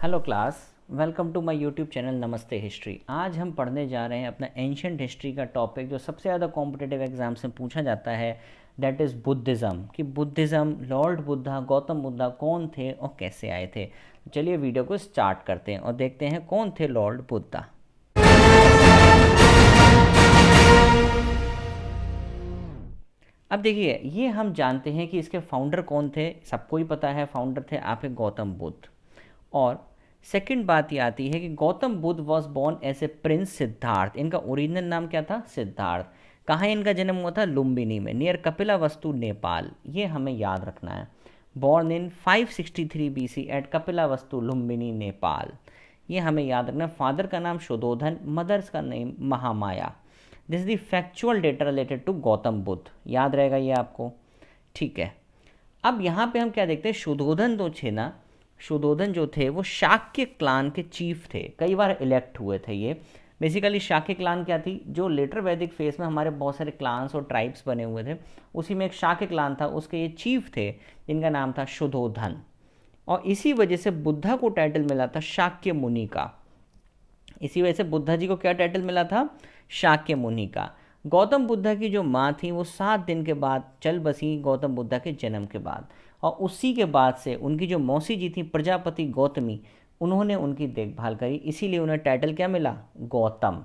Hello class, welcome to my YouTube channel Namaste history. आज हम पढ़ने जा रहे हैं अपना एंशंट हिस्ट्री का टॉपिक जो सबसे ज़्यादा कॉम्पिटिटिव एग्जाम्स में पूछा जाता है, दैट इज़ बुद्धिज़्म। कि बुद्धिज़्म, लॉर्ड बुद्धा, गौतम बुद्धा कौन थे और कैसे आए थे। चलिए वीडियो को स्टार्ट करते हैं और देखते हैं कौन थे लॉर्ड बुद्धा। अब देखिए, ये हम जानते हैं कि इसके फाउंडर कौन थे, सबको ही पता है फाउंडर थे आपके गौतम बुद्ध। और सेकंड बात ये आती है कि Gautam Buddha was born as a prince Siddhartha. इनका ओरिजिनल नाम क्या था? सिद्धार्थ। कहाँ इनका जन्म हुआ था? लुम्बिनी में, नियर कपिलावस्तु, नेपाल। ये हमें याद रखना है। Born in 563 BC at Kapilavastu, Lumbini, Nepal. ये हमें याद रखना। फादर का नाम शुद्धोधन, मदर्स का name Mahamaya. This is the factual data related to Gautam Buddha. याद रहेगा ये आपको, ठीक है। अब यहाँ पे हम क्या देखते हैं, शुद्धोधन शुद्धोधन जो थे वो शाक्य क्लान के चीफ थे, कई बार इलेक्ट हुए थे ये। बेसिकली शाक्य क्लान क्या थी, जो लेटर वैदिक फेज में हमारे बहुत सारे क्लान्स और ट्राइब्स बने हुए थे, उसी में एक शाक्य क्लान था, उसके ये चीफ थे जिनका नाम था शुद्धोधन। और इसी वजह से बुद्धा को टाइटल मिला था शाक्य मुनि का। इसी वजह से बुद्धा जी को क्या टाइटल मिला था? शाक्य मुनि का। गौतम बुद्धा की जो माँ थी वो 7 दिन के बाद चल बसी, गौतम बुद्धा के जन्म के बाद। और उसी के बाद से उनकी जो मौसी जी थी प्रजापति गौतमी, उन्होंने उनकी देखभाल करी, इसीलिए उन्हें टाइटल क्या मिला? गौतम।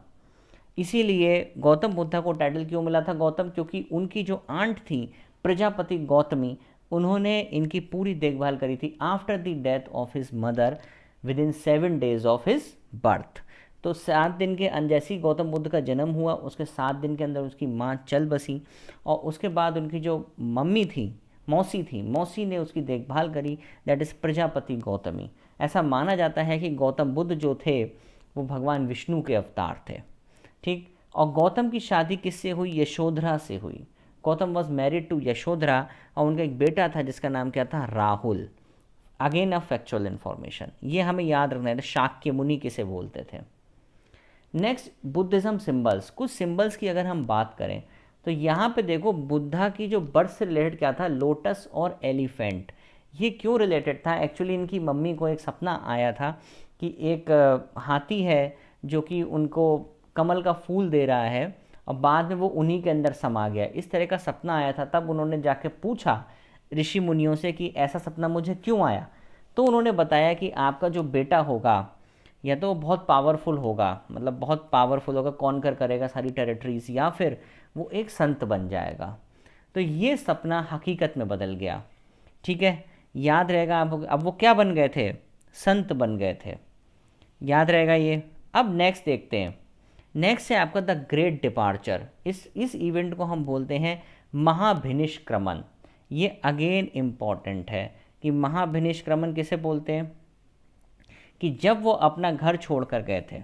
इसीलिए गौतम बुद्धा को टाइटल क्यों मिला था गौतम? क्योंकि उनकी जो आंट थी प्रजापति गौतमी, उन्होंने इनकी पूरी देखभाल करी थी after the death of his mother with in 7 days of his birth. तो 7 दिन के जैसे ही गौतम बुद्ध का जन्म हुआ, उसके 7 दिन के अंदर उसकी माँ चल बसी। और उसके बाद उनकी जो मम्मी थी, मौसी ने उसकी देखभाल करी, दैट इज़ प्रजापति गौतमी। ऐसा माना जाता है कि गौतम बुद्ध जो थे वो भगवान विष्णु के अवतार थे, ठीक। और गौतम की शादी किससे हुई? यशोधरा से हुई। Gautam was married to Yashodhara, और उनका एक बेटा था जिसका नाम क्या था? Rahul. Again a factual information, ये हमें याद रखना है। शाक्य मुनि किसे बोलते थे। Next, Buddhism symbols. कुछ सिंबल्स की अगर हम बात करें तो यहाँ पे देखो, बुद्धा की जो बर्थ से रिलेटेड क्या था? लोटस और एलिफेंट। ये क्यों रिलेटेड था? एक्चुअली इनकी मम्मी को एक सपना आया था कि एक हाथी है जो कि उनको कमल का फूल दे रहा है, और बाद में वो उन्हीं के अंदर समा गया। इस तरह का सपना आया था। तब उन्होंने जाके पूछा ऋषि मुनियों से कि ऐसा सपना मुझे क्यों आया। तो उन्होंने बताया कि आपका जो बेटा होगा या तो बहुत पावरफुल होगा, मतलब बहुत पावरफुल होगा, कॉन्कर करेगा सारी टेरिटरीज, या फिर वो एक संत बन जाएगा। तो ये सपना हकीकत में बदल गया, ठीक है। याद रहेगा आप। अब वो क्या बन गए थे? संत बन गए थे। याद रहेगा ये। अब नेक्स्ट देखते हैं। नेक्स्ट है आपका द ग्रेट डिपार्चर। इस इवेंट को हम बोलते हैं महाभिनिष्क्रमण। ये अगेन इम्पॉर्टेंट है कि महाभिनिष्क्रमण किसे बोलते हैं? कि जब वो अपना घर छोड़कर गए थे,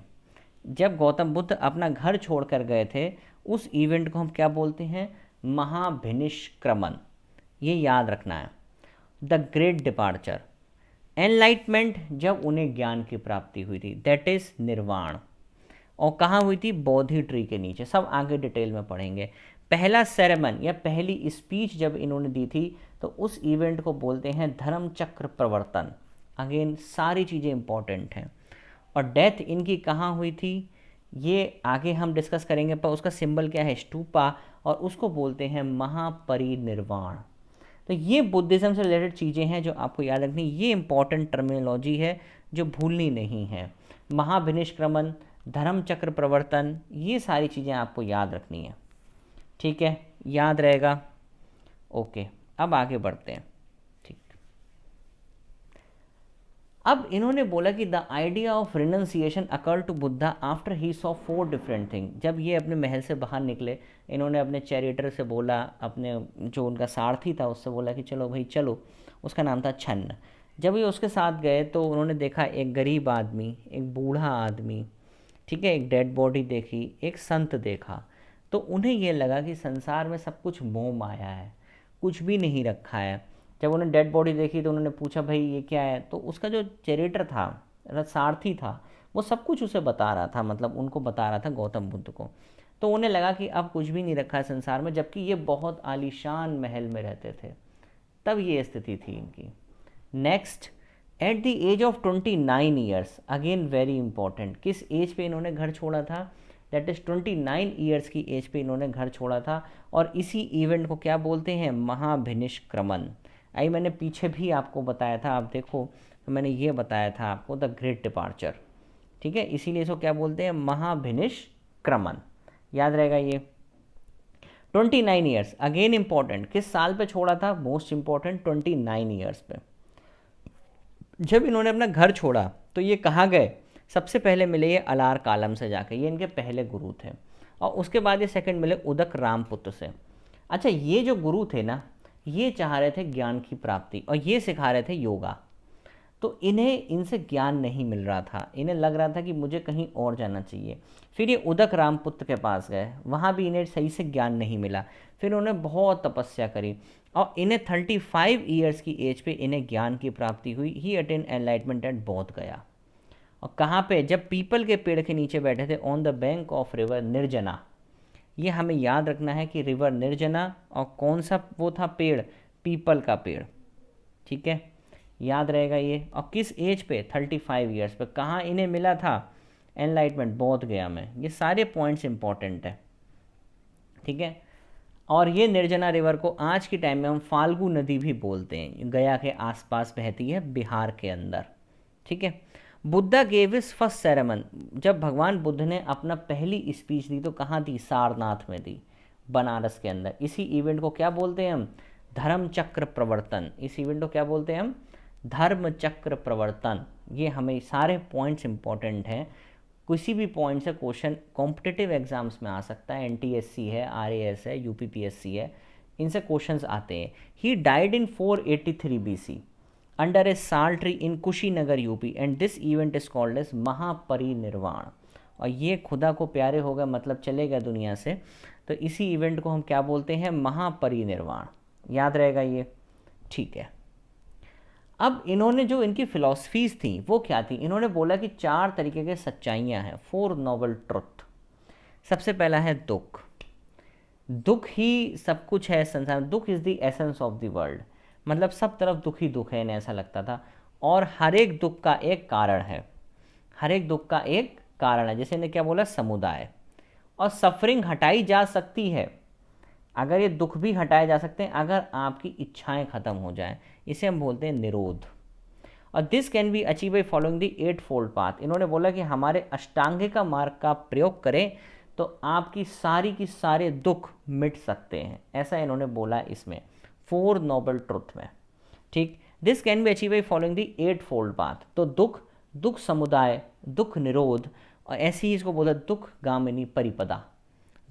जब गौतम बुद्ध अपना घर छोड़कर गए थे, उस इवेंट को हम क्या बोलते हैं? महाभिनिष्क्रमण। ये याद रखना है। The great departure. एनलाइटमेंट, जब उन्हें ज्ञान की प्राप्ति हुई थी, दैट इज निर्वाण। और कहाँ हुई थी? बोधि ट्री के नीचे। सब आगे डिटेल में पढ़ेंगे। पहला सेरेमन या पहली स्पीच जब इन्होंने दी थी, तो उस इवेंट को बोलते हैं धर्म चक्र प्रवर्तन। अगेन सारी चीज़ें इंपॉर्टेंट हैं। और डेथ इनकी कहाँ हुई थी ये आगे हम डिस्कस करेंगे, पर उसका सिंबल क्या है? स्टूपा, और उसको बोलते हैं महापरिनिर्वाण। तो ये बुद्धिज़्म से रिलेटेड चीज़ें हैं जो आपको याद रखनी। ये इंपॉर्टेंट टर्मिनोलॉजी है जो भूलनी नहीं है। महाभिनिष्क्रमण, धर्म चक्र प्रवर्तन, ये सारी चीज़ें आपको याद रखनी है, ठीक है। याद रहेगा। ओके, अब आगे बढ़ते हैं। अब इन्होंने बोला कि the idea of renunciation occur to Buddha after he saw 4 different thing. जब ये अपने महल से बाहर निकले, इन्होंने अपने चैरिटर से बोला, अपने जो उनका सारथी था उससे बोला कि चलो भाई चलो। उसका नाम था छन्न। जब ये उसके साथ गए तो उन्होंने देखा एक गरीब आदमी, एक बूढ़ा आदमी, ठीक है, एक डेड बॉडी देखी, एक संत देखा। तो उन्हें ये लगा कि संसार में सब कुछ मोह माया है, कुछ भी नहीं रखा है। जब उन्होंने डेड बॉडी देखी तो उन्होंने पूछा भाई ये क्या है? तो उसका जो चैरिटर था, सारथी था, वो सब कुछ उसे बता रहा था, मतलब उनको बता रहा था गौतम बुद्ध को। तो उन्हें लगा कि अब कुछ भी नहीं रखा है संसार में, जबकि ये बहुत आलीशान महल में रहते थे। तब ये स्थिति थी इनकी। Next, at the age of 29 years, again very important, किस एज पे इन्होंने घर छोड़ा था, दैट इज़ 29 ईयर्स की एज पे इन्होंने घर छोड़ा था। और इसी इवेंट को क्या बोलते हैं, महाभिनिष्क्रमण। आई मैंने पीछे भी आपको बताया था, आप देखो तो मैंने ये बताया था आपको, द ग्रेट डिपार्चर, ठीक है, इसीलिए इसको क्या बोलते हैं, महाभिनिष्क्रमण, याद रहेगा ये। 29 ईयर्स, अगेन इंपॉर्टेंट, किस साल पे छोड़ा था, मोस्ट इंपॉर्टेंट 29 ईयर्स पे। जब इन्होंने अपना घर छोड़ा तो ये कहाँ गए, सबसे पहले मिले ये अलार कालम से जाके, ये इनके पहले गुरु थे, और उसके बाद ये सेकंड मिले उदक रामपुत्र से। अच्छा, ये जो गुरु थे ना, ये चाह रहे थे ज्ञान की प्राप्ति और ये सिखा रहे थे योगा, तो इन्हें इनसे ज्ञान नहीं मिल रहा था, इन्हें लग रहा था कि मुझे कहीं और जाना चाहिए। फिर ये उदक रामपुत्र के पास गए, वहाँ भी इन्हें सही से ज्ञान नहीं मिला, फिर उन्होंने बहुत तपस्या करी और इन्हें 35 ईयर्स की एज पे इन्हें ज्ञान की प्राप्ति हुई। ही अटेन एनलाइटमेंट एट बोध गया। और कहाँ पे, जब पीपल के पेड़ के नीचे बैठे थे, on the bank of river Niranjana. ये हमें याद रखना है कि रिवर निर्जना, और कौन सा वो था पेड़, पीपल का पेड़, ठीक है, याद रहेगा ये। और किस एज पे, 35 ईयर्स पे। कहाँ इन्हें मिला था एनलाइटमेंट, बोध गया में। ये सारे पॉइंट्स इंपॉर्टेंट है, ठीक है। और ये निर्जना रिवर को आज के टाइम में हम फाल्गु नदी भी बोलते हैं, गया के आसपास बहती है, बिहार के अंदर, ठीक है। Buddha gave his first sermon, जब भगवान बुद्ध ने अपना पहली स्पीच दी तो कहाँ दी, सारनाथ में दी, बनारस के अंदर। इसी इवेंट को क्या बोलते हैं हम, धर्म चक्र प्रवर्तन। इस इवेंट को क्या बोलते हैं हम, धर्म चक्र प्रवर्तन। ये हमें सारे पॉइंट्स इंपॉर्टेंट हैं, किसी भी पॉइंट से क्वेश्चन कॉम्पिटिटिव एग्जाम्स में आ सकता है, एनटीएससी है, आरएएस है, यूपीपीएससी है, इनसे क्वेश्चंस आते हैं। He died in 483 BC under a sal tree in Kushinagar UP and this event is called as Mahaparinirvana. और ये खुदा को प्यारे हो गए, मतलब चले गए दुनिया से, तो इसी इवेंट को हम क्या बोलते हैं, महापरिनिर्वाण, याद रहेगा ये, ठीक है। अब इन्होंने जो इनकी फिलॉसफीज़ थी वो क्या थी, इन्होंने बोला कि 4 तरीके के सच्चाइयाँ हैं, 4 नोबल ट्रुथ। सबसे पहला है दुख, दुख ही सब कुछ है संसार में, दुख is the essence of the world, मतलब सब तरफ दुख ही दुख है, इन्हें ऐसा लगता था। और हर एक दुख का एक कारण है, हर एक दुख का एक कारण है, जैसे इन्हें क्या बोला, समुदाय। और सफरिंग हटाई जा सकती है, अगर ये दुख भी हटाए जा सकते हैं अगर आपकी इच्छाएं खत्म हो जाएं, इसे हम बोलते हैं निरोध। और this can be achieve by following the 8 fold path. इन्होंने बोला कि हमारे अष्टांगिका मार्ग का प्रयोग करें तो आपकी सारी की सारे दुख मिट सकते हैं, ऐसा इन्होंने बोला इसमें 4 नोबल ट्रुथ में, ठीक। This can be achieve by following the 8 fold path. तो दुख, दुख समुदाय, दुख निरोध, और ऐसे ही इसको बोला दुख गामिनी परिपदा,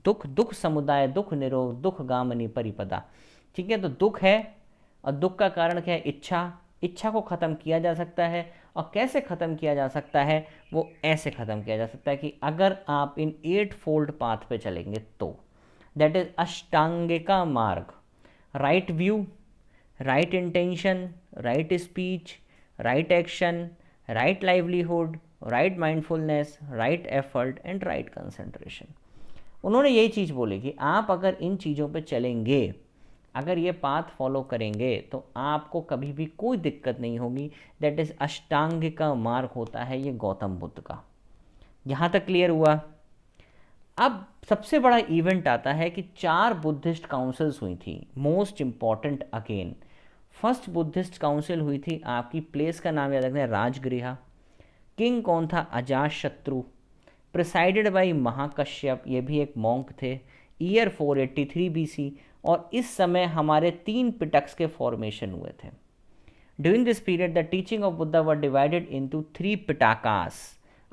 दुख, दुख समुदाय, दुख निरोध, दुख गामिनी परिपदा, ठीक है। तो दुख है और दुख का कारण क्या है, इच्छा। इच्छा को ख़त्म किया जा सकता है, और कैसे ख़त्म किया जा सकता है, वो ऐसे ख़त्म किया जा सकता है कि अगर आप इन 8 फोल्ड पाथ पे चलेंगे तो, दैट इज अष्टांगिका मार्ग, right view, right intention, right speech, right action, right livelihood, right mindfulness, right effort and right concentration. उन्होंने यही चीज़ बोली कि आप अगर इन चीज़ों पे चलेंगे, अगर ये पाथ फॉलो करेंगे तो आपको कभी भी कोई दिक्कत नहीं होगी। दैट इज़ अष्टांगिका मार्ग होता है ये गौतम बुद्ध का। यहाँ तक क्लियर हुआ। अब सबसे बड़ा इवेंट आता है कि 4 बुद्धिस्ट काउंसिल्स हुई थी, most important again. First Buddhist council हुई थी, आपकी प्लेस का नाम याद रखना है, राजगृह। किंग कौन था, अजातशत्रु, प्रिसाइडेड बाई महाकश्यप, ये भी एक मॉन्क थे। ईयर 483 बीसी, और इस समय हमारे 3 पिटक्स के फॉर्मेशन हुए थे। During this period the teaching of Buddha were divided into 3 Pitakas.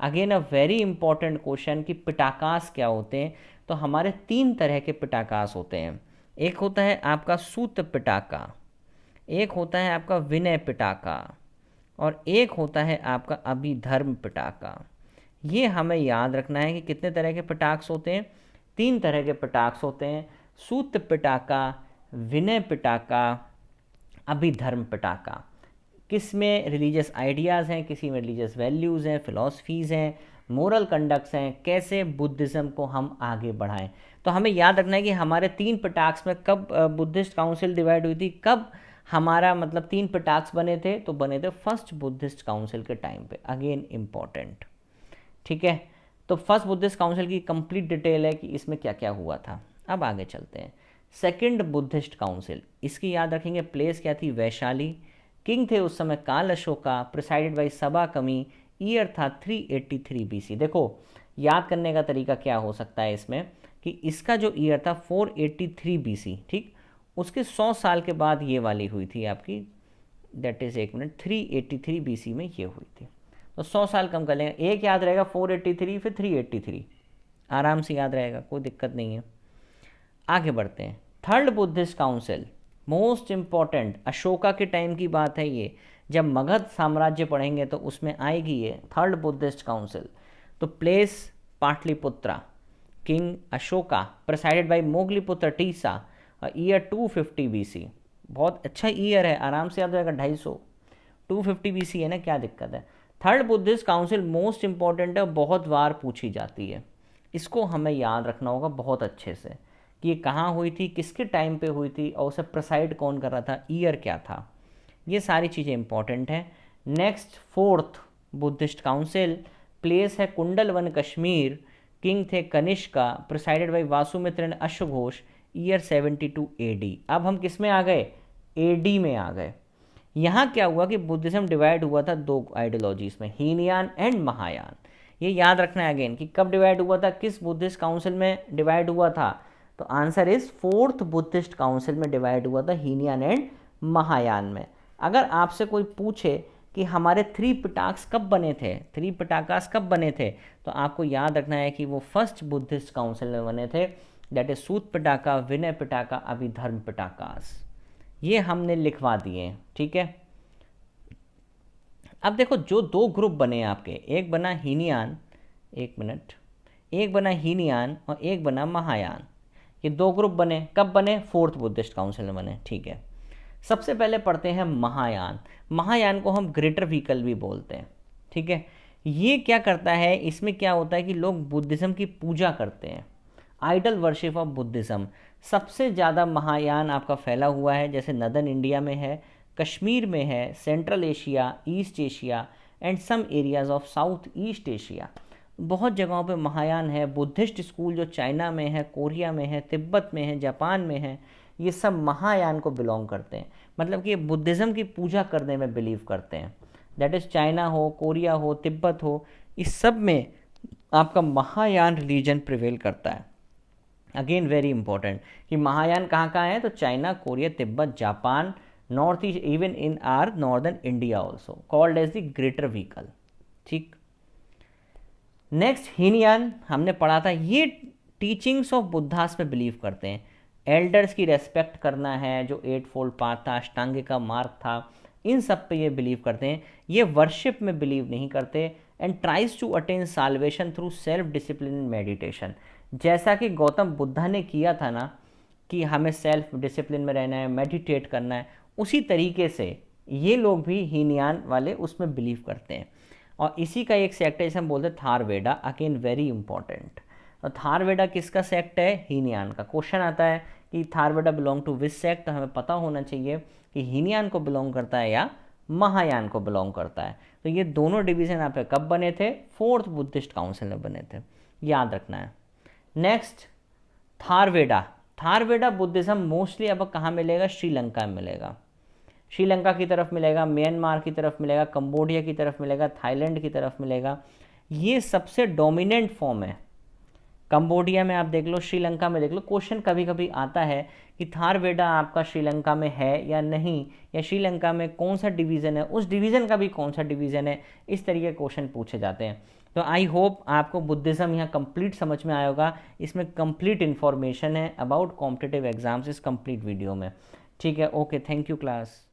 Again a very important question कि पिटाकास क्या होते हैं। तो हमारे 3 तरह के पिटाकास होते हैं। एक होता है आपका सूत पिटाका, एक होता है आपका विनय पिटाका, और एक होता है आपका अभिधर्म पिटाका। ये हमें याद रखना है कि कितने तरह के पिटाक्स होते हैं, 3 तरह के पिटाक्स होते हैं, सूत पिटाका, विनय पिटाका, अभिधर्म पिटाका। किस में रिलीजियस आइडियाज़ हैं, किसी में रिलीजियस वैल्यूज़ हैं, फ़िलॉसफीज़ हैं, मोरल कंडक्ट्स हैं, कैसे बुद्धिज़्म को हम आगे बढ़ाएं। तो हमें याद रखना है कि हमारे 3 पिटाक्स में कब बुद्धिस्ट काउंसिल डिवाइड हुई थी, कब हमारा मतलब 3 पिटाक्स बने थे, तो बने थे फर्स्ट बुद्धिस्ट काउंसिल के टाइम पे, अगेन इम्पॉर्टेंट। ठीक है, तो फर्स्ट बुद्धिस्ट काउंसिल की कंप्लीट डिटेल है कि इसमें क्या क्या हुआ था। अब आगे चलते हैं। सेकंड बुद्धिस्ट काउंसिल, इसकी याद रखेंगे, प्लेस क्या थी, वैशाली। किंग थे उस समय काल अशोका, प्रिसाइडेड बाई सबा कमी, ईयर था 383 BC। देखो याद करने का तरीका क्या हो सकता है इसमें, कि इसका जो ईयर था 483 BC, ठीक, उसके 100 साल के बाद ये वाली हुई थी आपकी, दैट इज़, एक मिनट, 383 BC में ये हुई थी। तो 100 साल कम कर लेंगे, एक याद रहेगा 483 फिर 383, आराम से याद रहेगा, कोई दिक्कत नहीं है। आगे बढ़ते हैं। Third Buddhist council, most important, Ashoka के टाइम की बात है ये, जब मगध साम्राज्य पढ़ेंगे तो उसमें आएगी ये थर्ड बुद्धिस्ट काउंसिल। तो place Pataliputra, king Ashoka, presided by Moggaliputta Tissa, year 250 BC। बहुत अच्छा ईयर है, आराम से याद रहेगा, 250, 250 BC है ना, क्या दिक्कत है। Third Buddhist council most important है, बहुत बार पूछी जाती है, इसको हमें याद रखना होगा बहुत अच्छे से कि ये कहाँ हुई थी, किसके टाइम पे हुई थी, और उसे प्रेसाइड कौन कर रहा था, ईयर क्या था, ये सारी चीज़ें इंपॉर्टेंट हैं। Next fourth Buddhist council, place है कुंडलवन कश्मीर, किंग थे Kanishka, presided by Vasumitra and अश्वघोष, ईयर 72 AD। अब हम किस में आ गए, AD में आ गए। यहाँ क्या हुआ कि बुद्धिज्म डिवाइड हुआ था दो आइडियोलॉजीज में, हीनयान एंड महायान। ये याद रखना है अगेन कि कब डिवाइड हुआ था, किस बुद्धिस्ट काउंसिल में डिवाइड हुआ था। तो answer is fourth Buddhist council में डिवाइड हुआ था, हीनयान एंड महायान में। अगर आपसे कोई पूछे कि हमारे 3 पिटाक्स कब बने थे, 3 पिटाकास कब बने थे, तो आपको याद रखना है कि वो फर्स्ट बुद्धिस्ट काउंसिल में बने थे, दैट इज सूत पिटाका, विनय पिटाका, अभिधर्म पिटाकास। ये हमने लिखवा दिए, ठीक है। अब देखो जो 2 ग्रुप बने आपके, एक बना हीनयान, एक मिनट, एक बना हीनयान और एक बना महायान। ये 2 ग्रुप बने, कब बने, फोर्थ बुद्धिस्ट काउंसिल में बने, ठीक है। सबसे पहले पढ़ते हैं महायान। महायान को हम ग्रेटर व्हीकल भी बोलते हैं, ठीक है। ये क्या करता है, इसमें क्या होता है कि लोग बुद्धिज्म की पूजा करते हैं, आइडल वर्शिप ऑफ बुद्धिज्म। सबसे ज़्यादा महायान आपका फैला हुआ है, जैसे नदर्न इंडिया में है, कश्मीर में है, Central Asia, East Asia and some areas of South East Asia, बहुत जगहों पे महायान है। बुद्धिस्ट स्कूल जो चाइना में है, कोरिया में है, तिब्बत में है, जापान में है, ये सब महायान को बिलोंग करते हैं, मतलब कि ये बुद्धिज़्म की पूजा करने में बिलीव करते हैं। दैट इज़ चाइना हो, कोरिया हो, तिब्बत हो, इस सब में आपका महायान रिलीजन प्रिवेल करता है। अगेन वेरी इंपॉर्टेंट कि महायान कहाँ कहाँ है, तो China, Korea, Tibet, Japan, north east, even in our northern India also, called as the greater vehicle, ठीक। नेक्स्ट हीनयान हमने पढ़ा था, ये टीचिंग्स ऑफ बुद्धास में बिलीव करते हैं, एल्डर्स की रेस्पेक्ट करना है, जो 8 फोल्ड पाथ था, अष्टांगिका मार्ग था, इन सब पे ये बिलीव करते हैं। ये वर्शिप में बिलीव नहीं करते and tries to attain salvation through self discipline meditation. जैसा कि गौतम बुद्धा ने किया था ना, कि हमें सेल्फ डिसिप्लिन में रहना है, मेडिटेट करना है, उसी तरीके से ये लोग भी हीनयान वाले उसमें बिलीव करते हैं। और इसी का एक सेक्ट है जिसे हम बोलते हैं थारवेदा, अगेन वेरी इंपॉर्टेंट। और थारवेदा किसका सेक्ट है, हीनयान का। क्वेश्चन आता है कि थारवेदा बिलोंग टू विच सेक्ट, तो हमें पता होना चाहिए कि हीनयान को बिलोंग करता है या महायान को बिलोंग करता है। तो ये दोनों डिवीजन यहाँ पे कब बने थे, फोर्थ बुद्धिस्ट काउंसिल में बने थे, याद रखना है। नेक्स्ट थारवेदा। थारवेदा बुद्धिज्म मोस्टली अब कहाँ मिलेगा, श्रीलंका में मिलेगा, श्रीलंका की तरफ मिलेगा, म्यांमार की तरफ मिलेगा, कंबोडिया की तरफ मिलेगा, थाईलैंड की तरफ मिलेगा। ये सबसे डोमिनेंट फॉर्म है। कंबोडिया में आप देख लो, श्रीलंका में देख लो। क्वेश्चन कभी कभी आता है कि थारवेदा आपका श्रीलंका में है या नहीं, या श्रीलंका में कौन सा डिवीज़न है, उस डिवीज़न का भी कौन सा डिवीज़न है, इस तरीके के क्वेश्चन पूछे जाते हैं। तो आई होप आपको बुद्धिज़्म यहाँ कंप्लीट समझ में आया होगा। इसमें कंप्लीट इन्फॉर्मेशन है अबाउट कॉम्पिटिटिव एग्जाम्स इस कंप्लीट वीडियो में, ठीक है। Okay, thank you class.